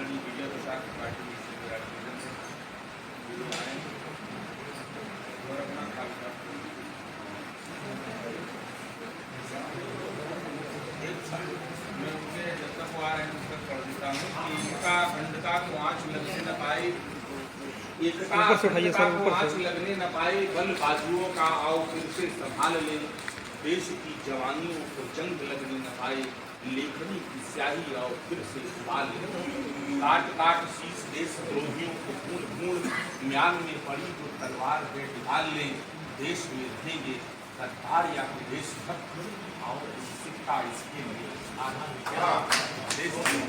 आदरणीय विजय प्रसाद पार्टी और अपना खालसा मैं उनसे जब तक वो आ रहे हैं उस तक पढ़ देता हूँ कि इनका खंडता को आँच लगने न पाए, एकता खंडता को आँच लगने न पाए, बल बाजुओं का आओ फिर से संभाल ले, देश की जवानियों को जंग लगने न पाए, लेखनी की स्याही आओ फिर से उबाल ले, काट काट शीश देश द्रोहियों को खून खून म्यान में पड़ी तो तलवार पे ढाल ले, देश में रहेंगे सरकार या देशभक्त और शिक्षा इसके लिए आधार क्या देश में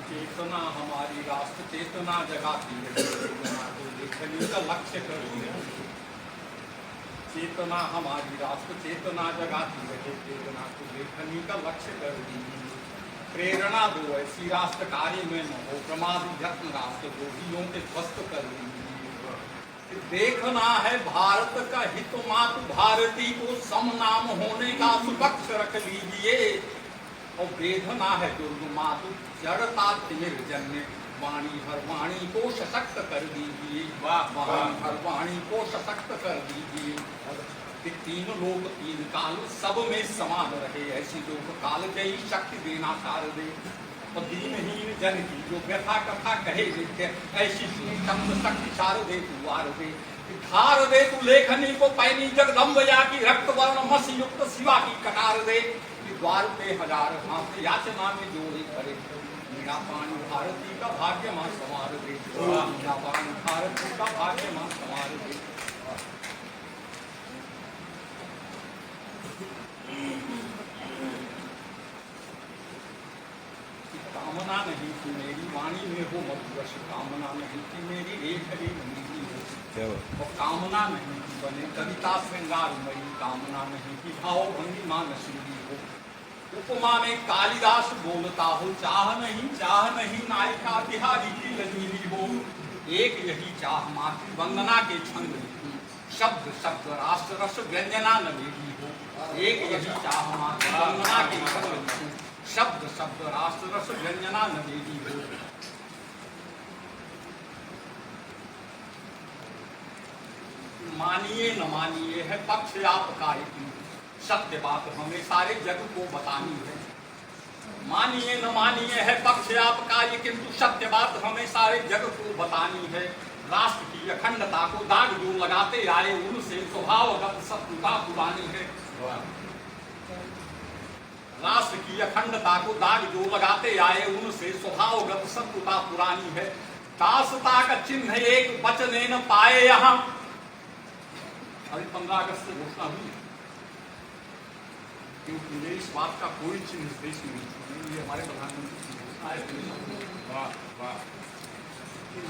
चेतना हमारी राष्ट्र चेतना जगाती है, चेतना को लेखनी का लक्ष्य कर दिया। चेतना हमारी राष्ट्र चेतना जगाती है, चेतना को लेखनी का लक्ष्य कर दी। प्रेरणा दो ऐसी राष्ट्र कार्य में न हो प्रमाद, यत्न राष्ट्र द्रोहियों के ध्वस्त कर दी। देखना है भारत का हित, मातु भारती को समनाम होने का सुपक्ष रख लीजिए। और वेदना है दुर्ग मातु जड़ता निर्जन्य, वाणी हर वाणी को सशक्त कर दीजिए, वाणी हर वाणी को सशक्त कर दीजिए। तीन लोक तीन काल सब में समान रहे, ऐसी लोक काल जयी शक्ति देना सार दे। और दीनहीन जन की जो व्यथा कथा कहे नित्य, ऐसी शब्द शक्ति सार दे तू वार दे। धार दे तू लेखनी को पैनी जगदम्बया की, रक्त वर्ण मस युक्त शिवा की कटार दे। द्वार पे हजार हाथ याचना में जोड़े करे, मीरा पानी भारती का भाग्य मां संवार दे, मीरा पानी भारती का भाग्य मां संवार दे। कामना नहीं कि मेरी वाणी में हो मधुरस, कामना नहीं कि मेरी रेख रे नीली हो, और कामना नहीं कि बने कविता श्रृंगारमयी, कामना नहीं कि भाव भंगी मानसीली हो। उपमा में कालिदास बोलता हो, चाह नहीं नायिका बिहारी की लजीली हो। एक यही चाह मातृ वंदना के छंद, शब्द शब्द राष्ट्र रस व्यंजना नवेली हो। एक यही चाह मातृ वंदना के छंद, शब्द शब्द राष्ट्र रस व्यंजना नवेली हो। मानिए न मानिए है पक्ष आपका, सत्य बात हमें सारे जग को बतानी है। मानिए न मानिए है पक्ष आपका ये, किंतु सत्य बात हमें सारे जग को बतानी है। राष्ट्र की अखंडता को दाग जो लगाते आए, उनसे स्वभावगत शत्रुता पुरानी है। राष्ट्र की अखंडता को दाग जो लगाते आए, उनसे स्वभावगत शत्रुता पुरानी है। दासता का चिन्ह एक बचने न पाए यहाँ, अभी 15 अगस्त से घोषणा हुई, क्योंकि ये इस बात का कोई चिन्ह इस देश में नहीं। ये हमारे प्रधानमंत्री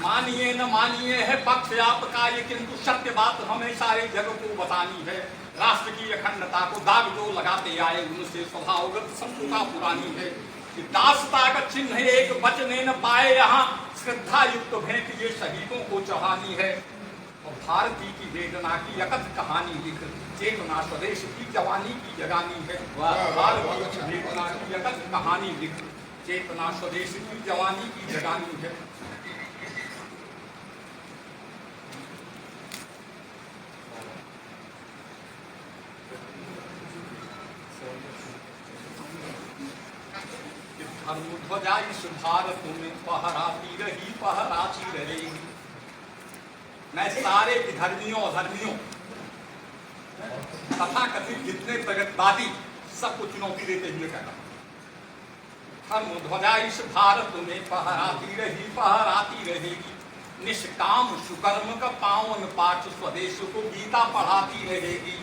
मानिए न मानिए है पक्ष आपका ये, किंतु सत्य बात हमें सारे जग को बतानी है। राष्ट्र की अखंडता को दाग जो लगाते आए, उनसे स्वभावगत शत्रुता पुरानी है। दासता का चिन्ह एक बचने न पाए यहाँ, श्रद्धा युक्त भेंट ये शहीदों को चढ़ानी है। और भारती की वेदना की अकथ कहानी लिख, चेतना स्वदेश की जवानी की जगानी है। भारती की वेदना की अकथ कहानी लिख, चेतना स्वदेश की जवानी की जगानी है। धर्मध्वजा इस भारत में फहराती रही, फहराती रहेगी। मैं सारे विधर्मियों अधर्मियों तथा कथित जितने प्रगतिवादी सबको चुनौती देते हुए कहता हूं, धर्मध्वजा इस भारत में फहराती रही, फहराती रहेगी। निष्काम सुकर्म का पावन पाठ स्वदेश को गीता पढ़ाती रहेगी।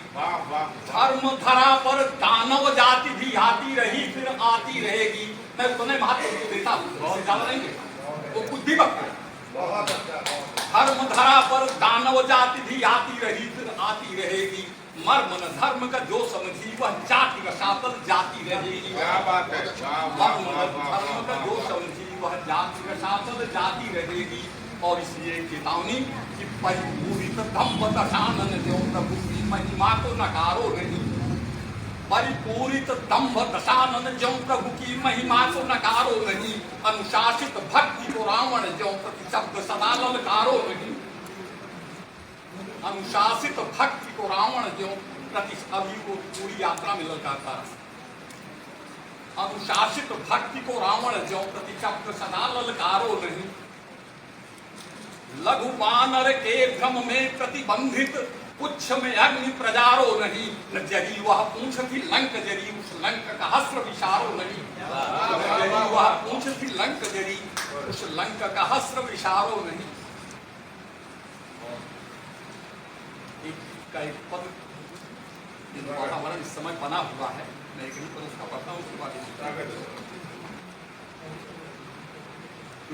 धर्म धरा पर दानव जाति भी आती रही, फिर आती रहेगी। मैं तुम्हें महत्व देता हूँ, वो बुद्धिमत धर्म धरा पर दानव जाति भी आती रही फिर आती रहेगी। मर्म न धर्म का जो समझी वह जाति रसातल जाती रहेगी। क्या बात है, मर्म न धर्म का जो समझी वह जाति रसातल जाती रहेगी। और इसलिए चेतावनी कि परिपूरित दम्भ दशानन जो प्रभु की महिमा को नकारो नहीं। परिपूरित दम्भ दशानन जो प्रभु की महिमा को नकारो नहीं। अनुशासित भक्ति को रावण जो प्रति शब्द सदा ललकारो नहीं। अनुशासित भक्ति को रावण जो प्रति, अभी को पूरी यात्रा में ललकारता है। अनुशासित भक्ति को रावण जो प्रति शब्द सदा ललकारो नहीं। लघु वानर के भ्रम में प्रतिबंधित पुच्छ में अग्नि प्रजारो नहीं। न जरी वह पूंछ थी लंक जरी उस लंक का हस्र विशारो नहीं। जरी वह पूंछ थी लंक जरी उस लंक का हस्र विशारो नहीं। एक पद वातावरण इस समय बना हुआ है, मैं एक ही पद उसका पढ़ता हूँ, उसके बाद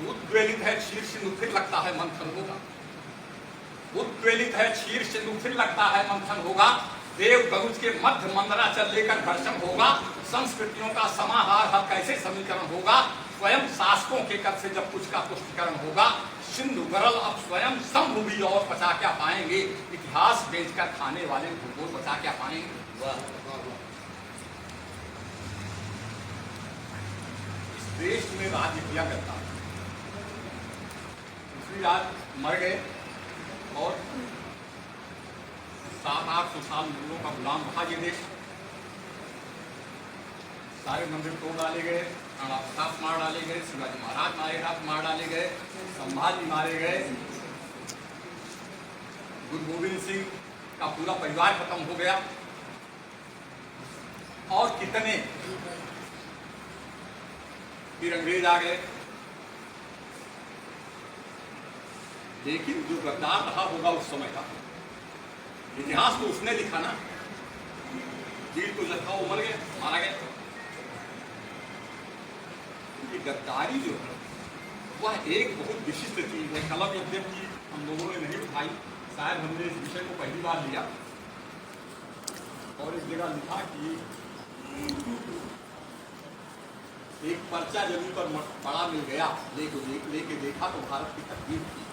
उद्वेलित है क्षीर सिंधु फिर लगता है मंथन होगा। उद्वेलित है क्षीर सिंधु फिर लगता है मंथन होगा। देव गरुज के मध्य मंदराचल लेकर घर्षण होगा। संस्कृतियों का समाहार हर कैसे समीकरण होगा। स्वयं शासकों के कद से जब कुछ का पुष्टिकरण होगा। सिंधु गरल अब स्वयं शंभु भी और बचा क्या पाएंगे। इतिहास बेचकर खाने वाले भूगोल बचा क्या पाएंगे। इस देश में राज्य किया करता है, आज मर गए और 700-800 साल मुगलों का गुलाम रहा ये देश। सारे मंदिर तोड़ डाले गए, राणा प्रताप मार डाले गए, शिवाजी महाराज मार डाले गए, संभाजी मारे गए, गुरु गोविंद सिंह का पूरा परिवार खत्म हो गया। और कितने फिर अंग्रेज आ गए। लेकिन जो गद्दार रहा होगा उस समय का इतिहास तो उसने लिखा ना। जीत तो जब था वो मर गया, मारा गया। ये गद्दारी जो है वह एक बहुत विशिष्ट चीज है। कलम यद्यपि हम लोगों ने नहीं उठाई, शायद हमने इस विषय को पहली बार लिया और इस जगह लिखा कि एक पर्चा जमीन पर पड़ा मिल गया, लेके देखा तो भारत की तकदीर थी।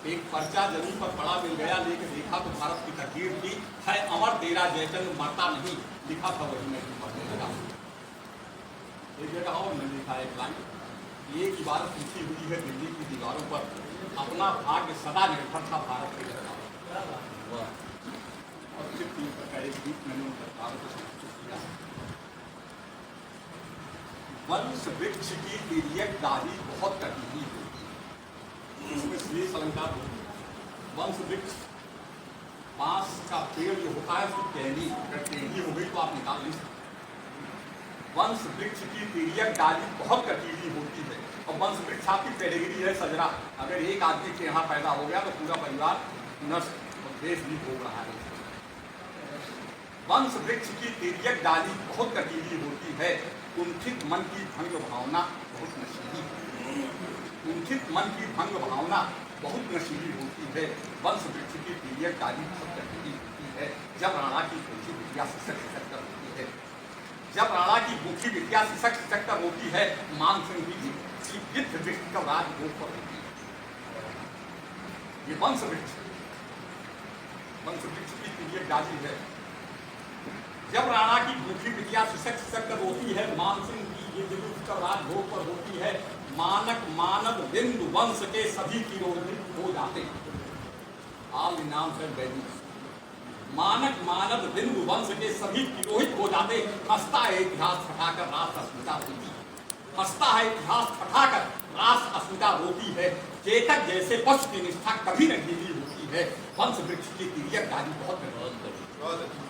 एक पर्चा जमीन पर पड़ा मिल गया, लेके देखा तो भारत की तकदीर थी। है अमर तेरा जयचंद्र मरता नहीं, लिखा था वही मैं पढ़ने लगा। एक जगह और मैंने लिखा एक लाइन, एक इबारत लिखी हुई है दिल्ली की दीवारों पर, अपना भाग्य सदा निर्भर था भारत के जनता। और फिर 3 प्रकार एक गीत मैंने उन सरकारों को समर्पित किया। वंश वृक्ष की तिर्यक डाली बहुत कटीली होती है। इसमें श्रेष्ठ अलंकार वंश वृक्ष, बांस का पेड़ जो होता है उसकी टहनी, अगर टहनी हो गई तो आप निकाल नहीं सकते। वंश वृक्ष की तिर्यक डाली बहुत कटीली होती है। और वंश वृक्ष आपकी पेडिग्री है सजरा, अगर एक आदमी के यहाँ पैदा हो गया तो पूरा परिवार नष्ट और देश भी भोग रहा है। वंश वृक्ष की तिर्यक डाली बहुत कटीली होती है। कुंठित मन की भंग भावना बहुत नशीली है। कुंठित मन की भंग भावना बहुत नशीली होती है। वंश वृक्ष की तिर्यक डाली बहुत कटीली होती है। जब राणा की मुखी विद्या सशक्त कर होती है, जब राणा की मुखी विद्या सशक्त कर होती है, मान सिंह की गिद्ध वृक्ष का राजभोग पर होती है। ये वंश वृक्ष की तिर्यक डाली है। जब राणा की मुखी विद्या सशक्त होती है, मानसिंह की ये विरुद्ध का राजभोग पर होती है। मानक मानद बिंदु वंश के सभी तिरोहित हो जाते। ऑल द नाम से वैदिक। मानक मानद बिंदु वंश के सभी तिरोहित हो जाते। हंसता है इतिहास फटाकर राष्ट्र अस्मिता होती है। हंसता है इतिहास फटाकर राष्ट्र अस्मिता होती है। चेतक जैसे पशु की निष्ठा कभी न ढीली होती है। वंश वृक्ष की तिर्यक डाली बहुत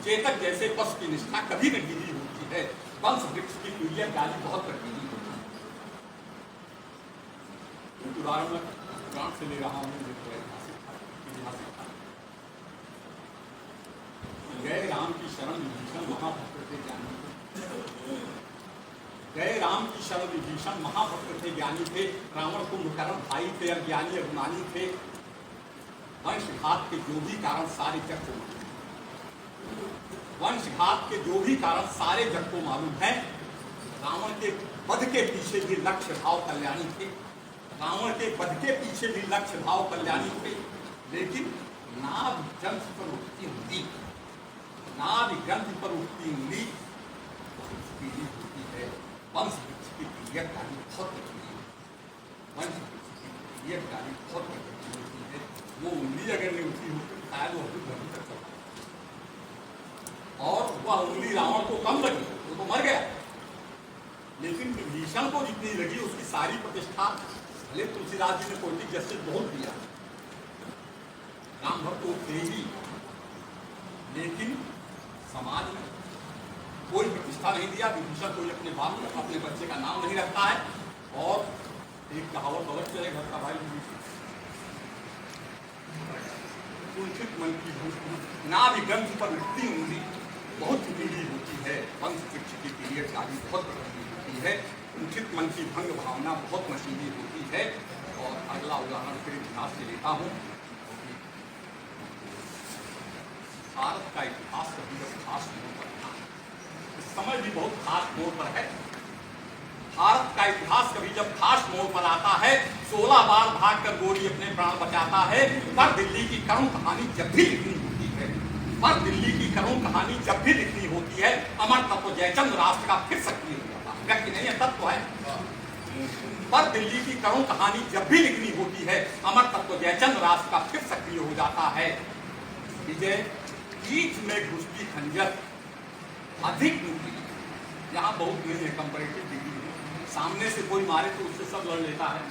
चेतक जैसे पशु की निष्ठा कभी न ढीली होती है। वंश वृक्ष की तिर्यक डाली बहुत कटीली होती है। उदाहरण मैं ग्रांट से ले रहा हूँ, गए राम की शरण विभीषण महाभक्त थे ज्ञानी। गए राम की शरण विभीषण महाभक्त थे ज्ञानी थे। रावण कुंभकर्ण भाई थे, अज्ञानी अभिमानी थे। वंशघात के जो भी कारण सारे जग को मालूम है। वंशघात के जो भी कारण सारे जग को मालूम है। रावण के वध के पीछे भी लक्ष्य भाव कल्याणी थे। रावण के वध के पीछे भी लक्ष्य भाव कल्याणी थे। लेकिन नाभ ग्रंथ पर उठती उंगली, नाभ ग्रंथ पर उठती उंगली बहुत पीली होती है। वंश वृक्ष की पीलियत गाली बहुत होती है। वंश वृक्ष की पीलियत गाली बहुत होती है। वो उंगली अगर नहीं उठी होती तो शायद वो अभी घर तक चला और वह उंगली रावण को कम लगी, वो तो मर गया। लेकिन विभीषण को जितनी लगी उसकी सारी प्रतिष्ठा, भले तुलसीदास जी ने पोइटिक जस्टिस बहुत दिया, राम भक्त वो थे ही, लेकिन समाज में कोई प्रतिष्ठा नहीं दिया। विभीषण कोई अपने बाप अपने बच्चे का नाम नहीं रखता है। और एक कहावत और चले, घर का भाई विभीषण, कुंठित मन की नाभ ग्रंथ पर उठती उंगली बहुत पीली होती है। वंश वृक्ष की पीलियत गाली बहुत पीली होती है। कुंठित मन की भंग भावना बहुत मशीनी होती है। और अगला उदाहरण फिर इतिहास से लेता हूँ। भारत का इतिहास कभी जब खास मोड़ पर था, इस समय भी बहुत खास मोड़ पर है। भारत का इतिहास कभी जब खास मोड़ पर आता है, 16 बार भागकर गोरी अपने प्राण बचाता है। पर दिल्ली की करुण कहानी जब भी लिखनी होती है, पर दिल्ली की करुण कहानी जब भी लिखनी होती है, अमर तत्व जयचंद्र राष्ट्र का फिर सक्रिय हो जाता है। व्यक्ति नहीं है, तत्व है। पर दिल्ली की करुण कहानी जब भी लिखनी होती है, अमर तत्व जयचंद्र राष्ट्र का फिर सक्रिय हो जाता है। विजय बीच में घुसती खंजर अधिक नुकीली, यहाँ बहुत नहीं है कंपैरेटिव डिग्री में, सामने से कोई मारे तो उससे सब लड़ लेता है।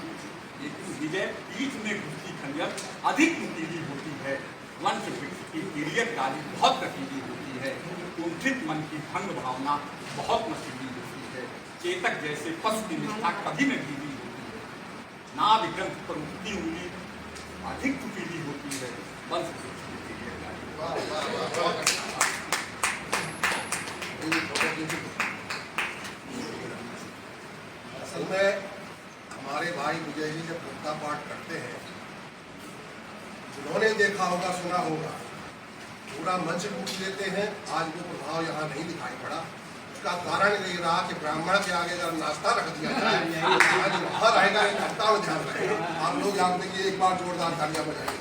लेकिन विजय बीच में घुसती खंजर अधिक नुकीली होती है। वंश वृक्ष की पीलियत गाली बहुत कटीली होती है। कुंठित मन की भंग भावना बहुत मशीनी होती है। चेतक जैसे पशु की निष्ठा कभी न ढीली होती है। नाभ ग्रंथ पर उठती उंगली अधिक नुकीली होती है। वंश वृक्ष की पीलियत गाली असल में हमारे भाई विजय जी जब गीता पाठ करते हैं, जिन्होंने देखा होगा सुना होगा, पूरा मंच पूछ लेते हैं। आज वो प्रभाव यहाँ नहीं दिखाई पड़ा। उसका कारण ये रहा कि ब्राह्मण के आगे जब नाश्ता रख दिया जाए, आज वहाँ रहेगा नाश्ता में ध्यान रहे। आप लोग जानते हैं कि एक बार जोरदार तालियां बजाएंगे।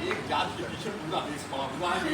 एक जात के पीछे पूरा देश पड़ा हुआ है।